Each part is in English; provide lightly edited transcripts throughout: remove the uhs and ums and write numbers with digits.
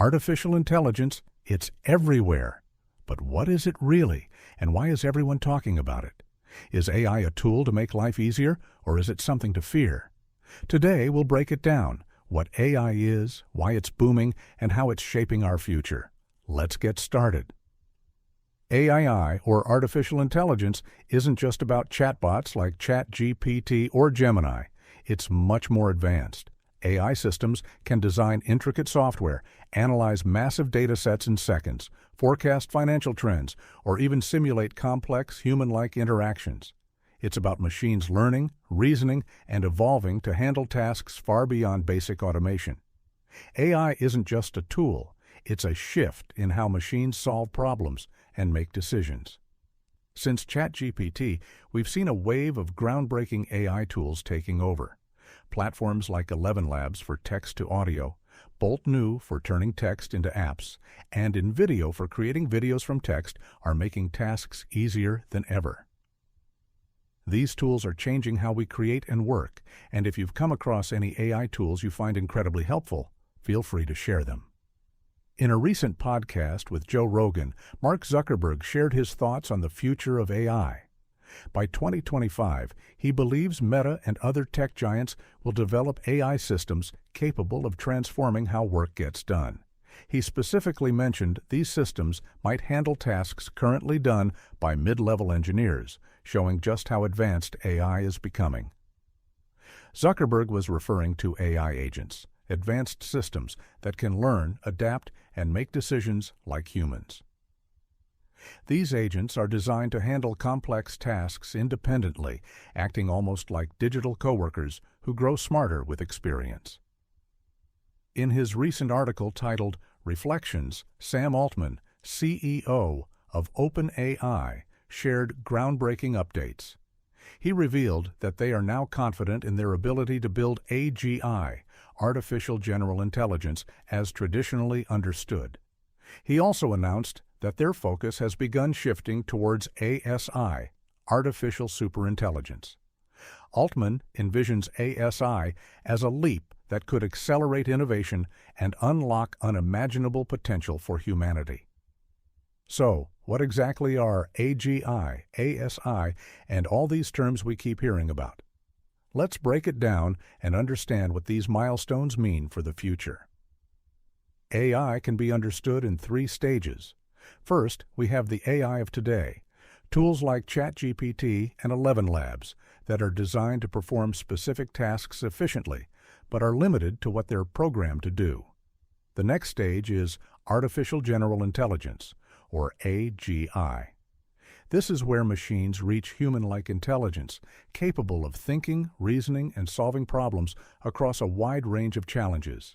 Artificial intelligence, it's everywhere. But what is it really, and why is everyone talking about it? Is AI a tool to make life easier, or is it something to fear? Today, we'll break it down: what AI is, why it's booming, and how it's shaping our future. Let's get started. AI, or artificial intelligence, isn't just about chatbots like ChatGPT or Gemini. It's much more advanced. AI systems can design intricate software, analyze massive data sets in seconds, forecast financial trends, or even simulate complex human-like interactions. It's about machines learning, reasoning, and evolving to handle tasks far beyond basic automation. AI isn't just a tool, it's a shift in how machines solve problems and make decisions. Since ChatGPT, we've seen a wave of groundbreaking AI tools taking over. Platforms like 11 Labs for text to audio, Bolt New for turning text into apps, and InVideo for creating videos from text are making tasks easier than ever. These tools are changing how we create and work, and if you've come across any AI tools you find incredibly helpful, feel free to share them. In a recent podcast with Joe Rogan, Mark Zuckerberg shared his thoughts on the future of AI. By 2025, he believes Meta and other tech giants will develop AI systems capable of transforming how work gets done. He specifically mentioned these systems might handle tasks currently done by mid-level engineers, showing just how advanced AI is becoming. Zuckerberg was referring to AI agents, advanced systems that can learn, adapt, and make decisions like humans. These agents are designed to handle complex tasks independently, acting almost like digital coworkers who grow smarter with experience. In his recent article titled Reflections, Sam Altman, CEO of OpenAI, shared groundbreaking updates. He revealed that they are now confident in their ability to build AGI, artificial general intelligence, as traditionally understood. He also announced that their focus has begun shifting towards ASI, artificial superintelligence. Altman envisions ASI as a leap that could accelerate innovation and unlock unimaginable potential for humanity. So, what exactly are AGI, ASI, and all these terms we keep hearing about? Let's break it down and understand what these milestones mean for the future. AI can be understood in 3 stages. First, we have the AI of today, tools like ChatGPT and 11 Labs that are designed to perform specific tasks efficiently, but are limited to what they're programmed to do. The next stage is Artificial General Intelligence, or AGI. This is where machines reach human-like intelligence, capable of thinking, reasoning, and solving problems across a wide range of challenges.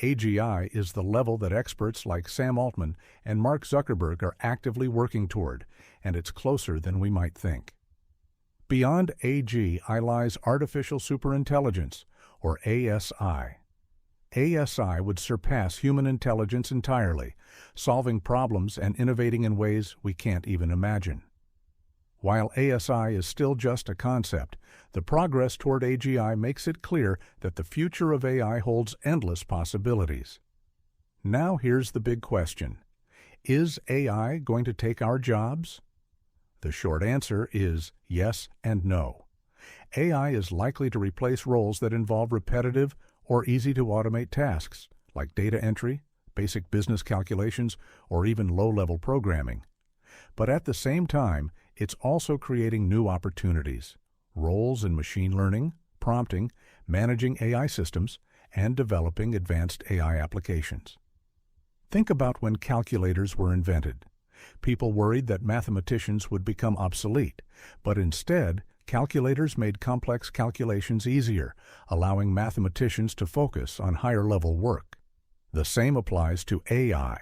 AGI is the level that experts like Sam Altman and Mark Zuckerberg are actively working toward, and it's closer than we might think. Beyond AGI lies Artificial Superintelligence, or ASI. ASI would surpass human intelligence entirely, solving problems and innovating in ways we can't even imagine. While ASI is still just a concept, the progress toward AGI makes it clear that the future of AI holds endless possibilities. Now here's the big question. Is AI going to take our jobs? The short answer is yes and no. AI is likely to replace roles that involve repetitive or easy-to-automate tasks, like data entry, basic business calculations, or even low-level programming. But at the same time, it's also creating new opportunities, roles in machine learning, prompting, managing AI systems, and developing advanced AI applications. Think about when calculators were invented. People worried that mathematicians would become obsolete, but instead, calculators made complex calculations easier, allowing mathematicians to focus on higher-level work. The same applies to AI.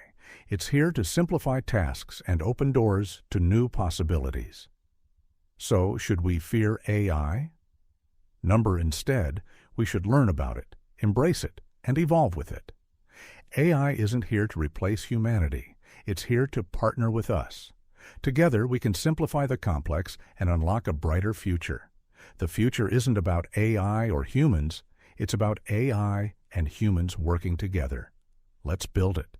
It's here to simplify tasks and open doors to new possibilities. So, should we fear AI? Instead, we should learn about it, embrace it, and evolve with it. AI isn't here to replace humanity. It's here to partner with us. Together, we can simplify the complex and unlock a brighter future. The future isn't about AI or humans. It's about AI and humans working together. Let's build it.